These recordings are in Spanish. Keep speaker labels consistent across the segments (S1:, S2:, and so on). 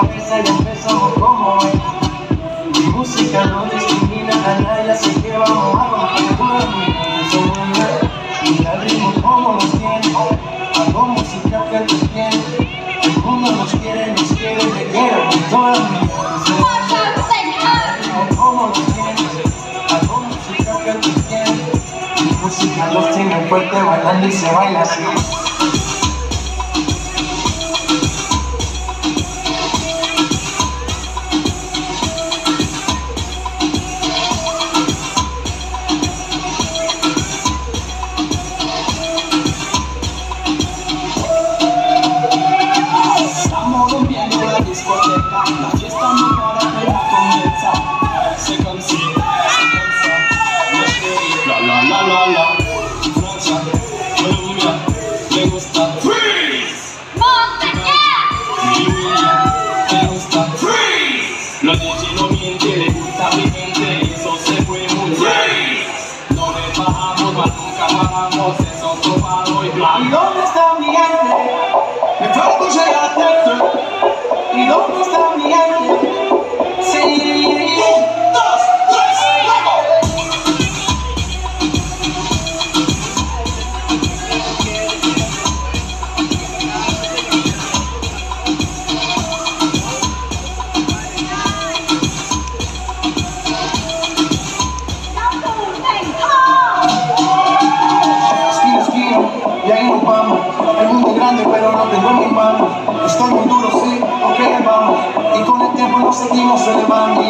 S1: cabeza y empezamos como es. Mi música no discrimina a nadie, así que vamos a romper todo el mundo. Y al ritmo como los tiene, hago música que tú tienes. El mundo nos quiere, te quiero y todo el mundo. Como los tienes, hago música que tú tienes. Mi música los tiene fuerte bailando y se baila así.
S2: La fiesta no para apenas comienza. C'est comme ça, ma chérie. La la la la la. Francia, Colombia, me gusta. Freeze. Montaña. Me gusta. Freeze. Los DJ no mienten, les gusta mi gente, eso se fue muy bien. No le bajamos, mas nunca bajamos, es otro palo y blanco.
S1: ¿Y dónde está mi gente? Me fue a coger la tête. ¿Y dónde está mi gente? Sí.
S2: 1, 2, 3, luego.
S1: Y ahí nos vamos. El mundo es grande pero no tengo en mis manos. Estoy muy duro, sí, ok, vamos. Y con el tiempo nos seguimos elevando.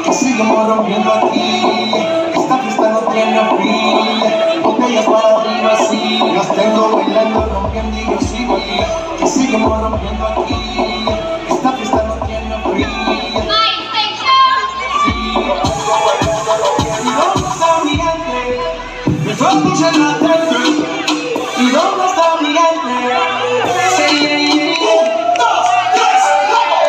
S1: Y seguimos rompiendo aquí. Esta fiesta no tiene fin. Botellas para arriba, sí. Las tengo bailando, rompiendo y yo sigo ahí. Y seguimos rompiendo aquí. Esta fiesta no tiene fin. Sí. ¿Y dónde está mi gente? Me fue a coger la tête. ¿Y dónde está mi gente? Sí.
S2: 2, 3, luego.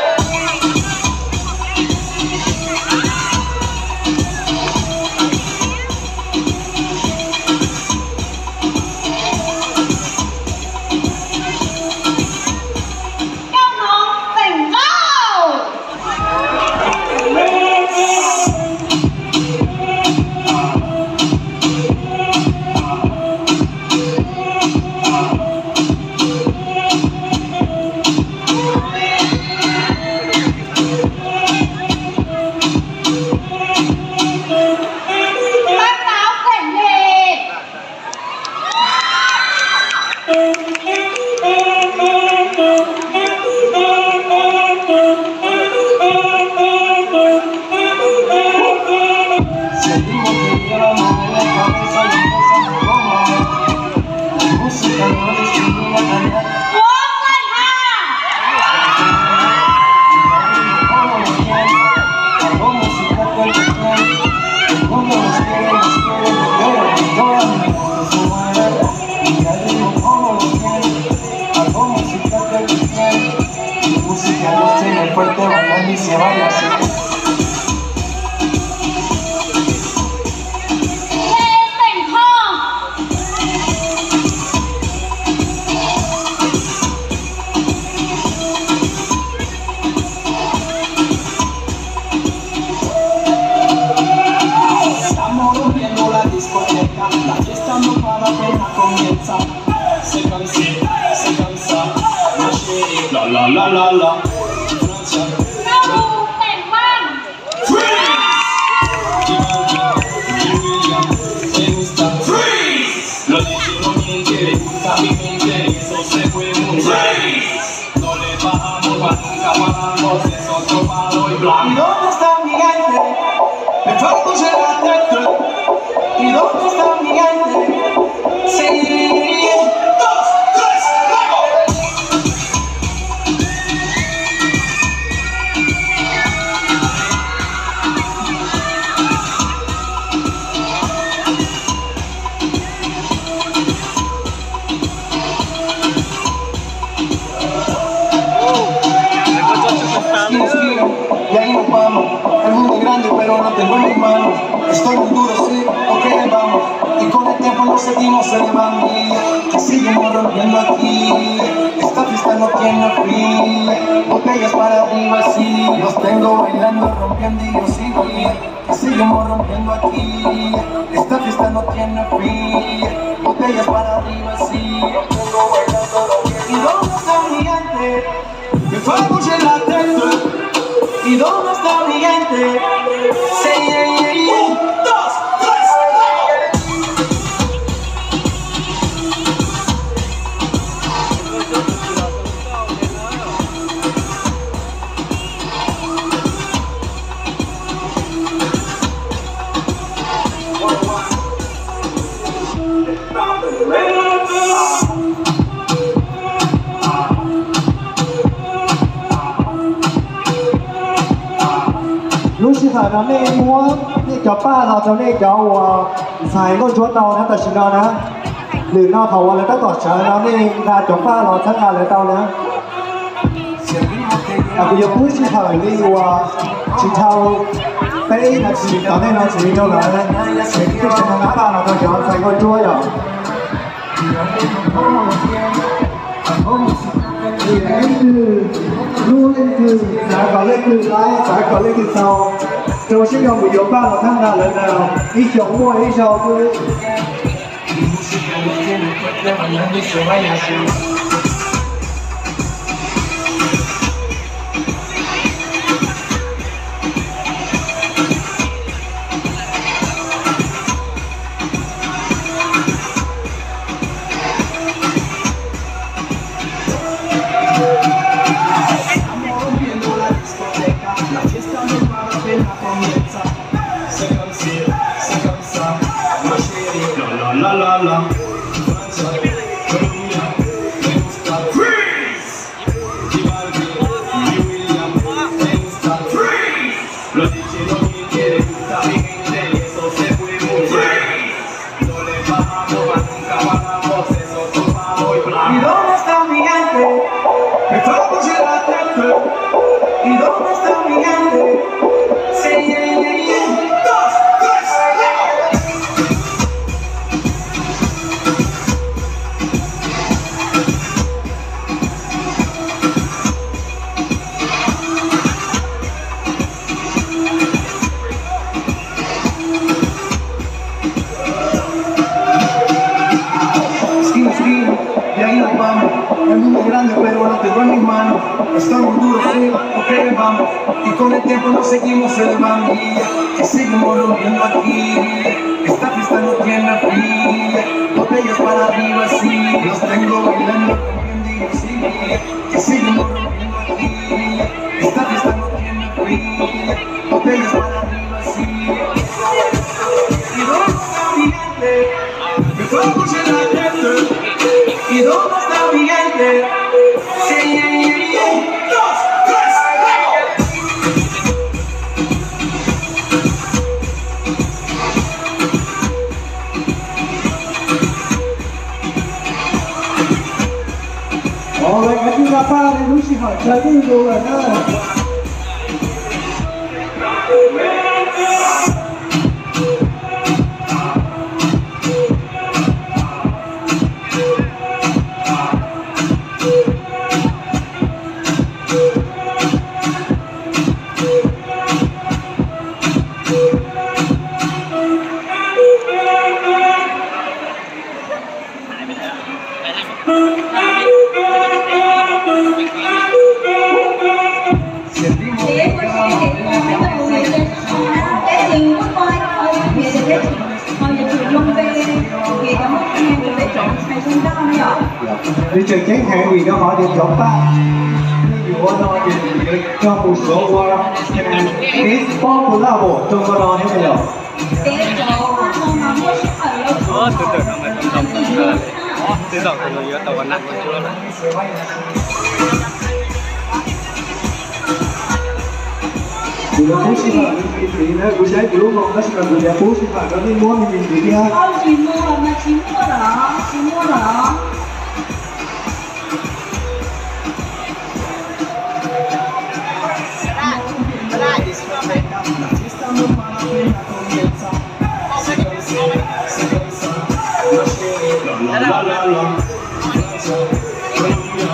S1: Fuerte bailando y se baila así.
S2: Estamos rompiendo la discoteca, la fiesta no para apenas comienza. C'est comme ça, ma chérie. La la la la la. Francia. Me gusta. Freeze. Los DJ no mienten, les gusta mi gente, eso se fue muy bien. No le bajamos, mas nunca bajamos, es otro palo y
S1: ¿Y
S2: blanco.
S1: dónde está mi gente? Me fue a coger la tête. ¿Y dónde está mi gente? Sí.
S2: 2, 3, luego.
S1: Y ahí nos vamos. El mundo es grande pero no tengo en mis manos. Estoy muy duro, sí, ok, vamos. Y con el tiempo nos seguimos elevando. Y seguimos rompiendo aquí. Esta fiesta no tiene fin. Botellas para arriba, sí. Los tengo bailando, rompiendo y yo sigo ahí. Y seguimos rompiendo aquí. Esta fiesta no tiene fin. Botellas para arriba, sí. Los tengo bailando, rompiendo. ¿Y dónde está mi gente? Que fuego en la tête. ¿Y dónde está mi gente? Say yeah, yeah, yeah. 1, 2, 3.
S3: Lucifer เราเนี่ยมัวนี่กับป้าเราจะเนี่ยกับว่าสายก็ชวนเรานะแต่ชินเรานะหรือเราเขาอะไรตั้งต่อเช้าเราเนี่ยนากับป้าเราทั้งอะไรเต้านะอ่ะกูจะพูดชิเขาอย่างนี้ว่าชิเขาไปนะชิตอนนี้เราชิเขาแล้วนะที่จะทำงานป้าเราต้องย้อนใส่ก็ช่วยอ่ะนี่คือรู้เล่นคือสายก่อนเล่นคือร้ายสายก่อนเล่นคือเศร้า就是用没有办法看到人了，一宿摸一宿就是。
S2: La la la, Francia, Colombia, me gusta Freeze. Givaldi, William, me gusta Freeze. Los dijeron que quieren gusta mi gente y eso se fue muy bien. No le bajamos, nunca bajamos, eso tomamos y bla.
S1: ¿Y dónde está mi gente? Que fuego en la tête. ¿Y dónde está mi gente? Say yeah, yeah, yeah. 2, 3. Esquina, esquina, y ahí nos vamos. El mundo es grande, pero no tengo en mis manos. Estamos duros, sí, ok, vamos. Y con el tiempo nos seguimos elevando. Y seguimos rompiendo aquí. Esta fiesta no tiene fin. Botellas para arriba, sí. Los tengo bailando, rompiendo y yo sigo. Y seguimos rompiendo aquí. Esta fiesta no tiene fin. Botellas para arriba, sí. ¿Y dónde está mi gente? Que fuego en la tête. ¿Y dónde está mi gente? Say yeah, yeah, yeah. 2, 3.
S3: 好嘞，咁呢個巴你好似行晒呢度啊，真係。你最驚係為咗我哋做法，如果我哋做無所謂，你幫不到我，做不到你沒有。
S4: từ từ nó mới thông thông từ từ từ từ tàu nặng chưa này.
S3: Vì nó phú sinh hoạt thì nó cũng sẽ kiểu một cái sự là phú sinh hoạt đó đi mua mình đi ha.
S5: Chị mua rồi mà chị mua đó, chị mua đó.
S2: La la la la, Francia, Colombia,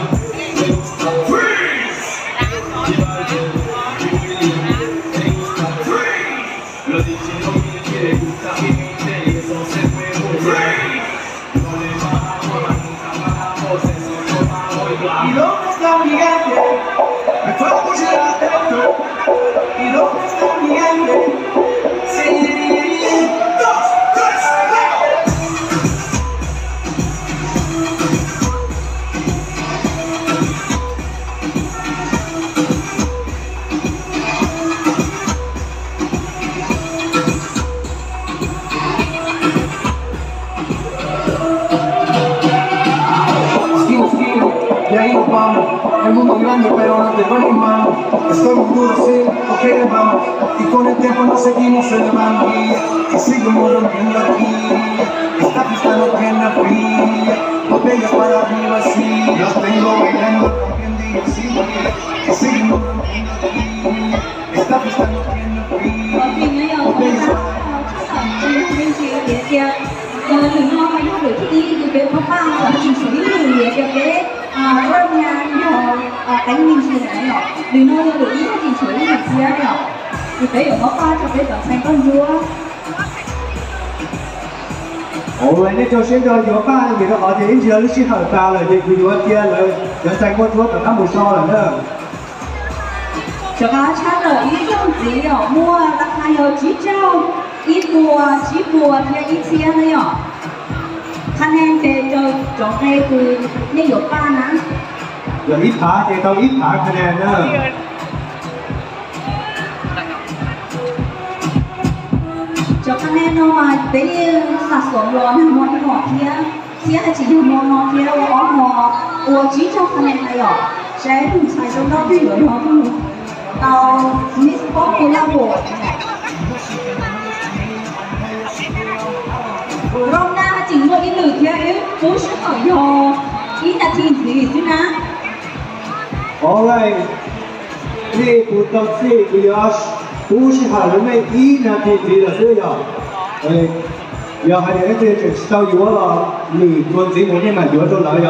S1: Estoy muy duro, sí, ok, vamos. Y con el tiempo nos seguimos elevando y seguimos rompiendo aquí. Esta pista no tiene fin, botellas para arriba, sí. Los tengo bailando, rompiendo y así, y seguimos rompiendo aquí. Esta pista no tiene fin, botellas para arriba.
S5: Đừng lo mà được đi từ bên có ba và chỉ xử lý người cho cái rơm nha rồi đánh minh sự này rồi đừng lo được ý chỉ xử lý người kia rồi thì phải ở có ba cho cái tờ xanh con vua
S3: 我们呢就现在有办那个好点，以前是很大了，就比如天了，人在过多等他们烧了呢。
S5: cho các cha rồi ý trong gì rồi mua ra khai rồi chỉ trao ít bùa thì ít tiền đấy rồi khăn em về cho cái từ như有ba nè
S3: 有一排就到一排คะแนน呢。
S5: cho khăn em nó mà bây giờ sạt xuống rồi một cái mỏ kia là chỉ dùng mỏ kia đâu có mỏ của chỉ cho khăn em này rồi sẽ dùng xài trong đó tuy rồi nó tàu mít có của lao bộ rong na chỉ mua ít lử kia yếu bố sẽ ở yo ít là thì gì chứ na
S3: Alright， นี่不到这个要不是哈人们一年的的这样，要还得这就知道有了，你做节目你们有着来呀。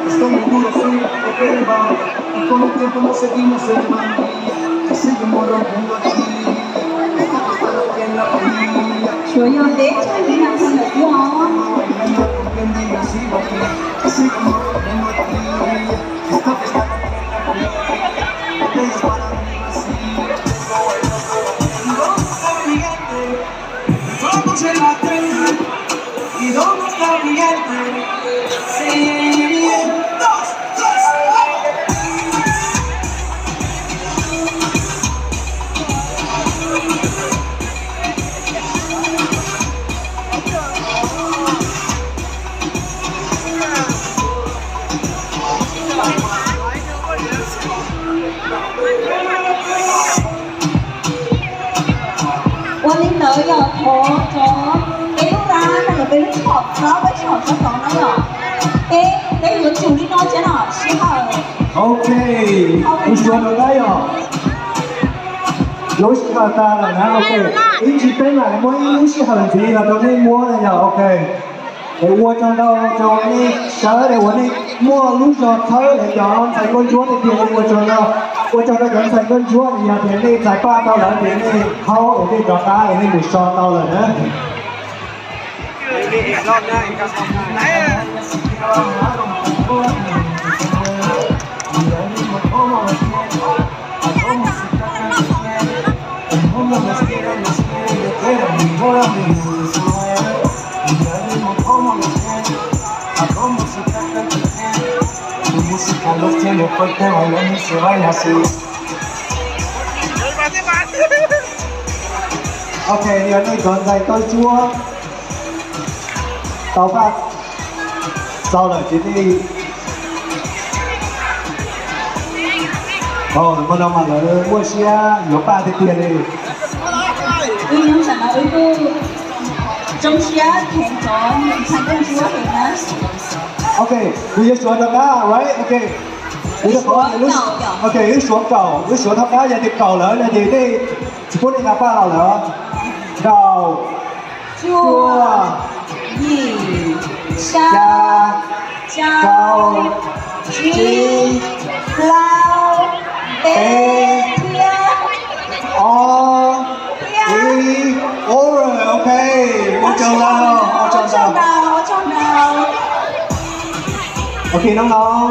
S1: Estoy muy duro, sí, ok, vamos. Y con el tiempo nos seguimos elevando y seguimos rompiendo aquí. Esta pista no tiene fin.
S5: 所以得这里面看得多。
S1: Bailando, rompiendo y así, ok. Y seguimos rompiendo aquí. Esta pista no tiene fin. Botellas para arriba, sí. ¿Y dónde está mi gente? Vamos en la tele. ¿Y dónde está mi gente? Sí.
S5: วันนี้เนยอย่าท้อเอ๊ะร้านมันเป็นช็อปแล้วไปช็อปสักสองนั่นหรอเอ๊ะได้เหลือจู่นี่น้องเจ๊หน่อใช่ไหม
S3: OK， 你说的来哟。有时候大了呢，OK， 一起背来摸有时候题了，都没摸了呀，OK。我找到找你啥的，我那摸路上车的呀，在跟桌的店里我找到人在跟桌的呀，店里在八到了店里，好，那找他，那没烧到了呢。
S1: Los tiene fuerte bailando y se baila así.
S3: Ok, giờ này còn dạy tôi chua tàu phát sau là chuyến đi Mà đâu mà ở mua xe nhiều ba thì tiền đi.
S5: Những sản phẩm trong xe thành chọn thành công chúa hiện á.
S3: Ok, bây giờ xuống thằng cá, right? Ok. Bây giờ có lúc ok, lúc xuống thằng cá giờ thì cầu lớn là gì đi? Chỉ có đi ngã ba nào nữa. Cầu chua
S5: nhị
S3: cha cầu
S5: chi lao tê thia
S3: o y o rồi ok. Ô chồng nào.
S5: ở trong nào
S3: Ok,น้อง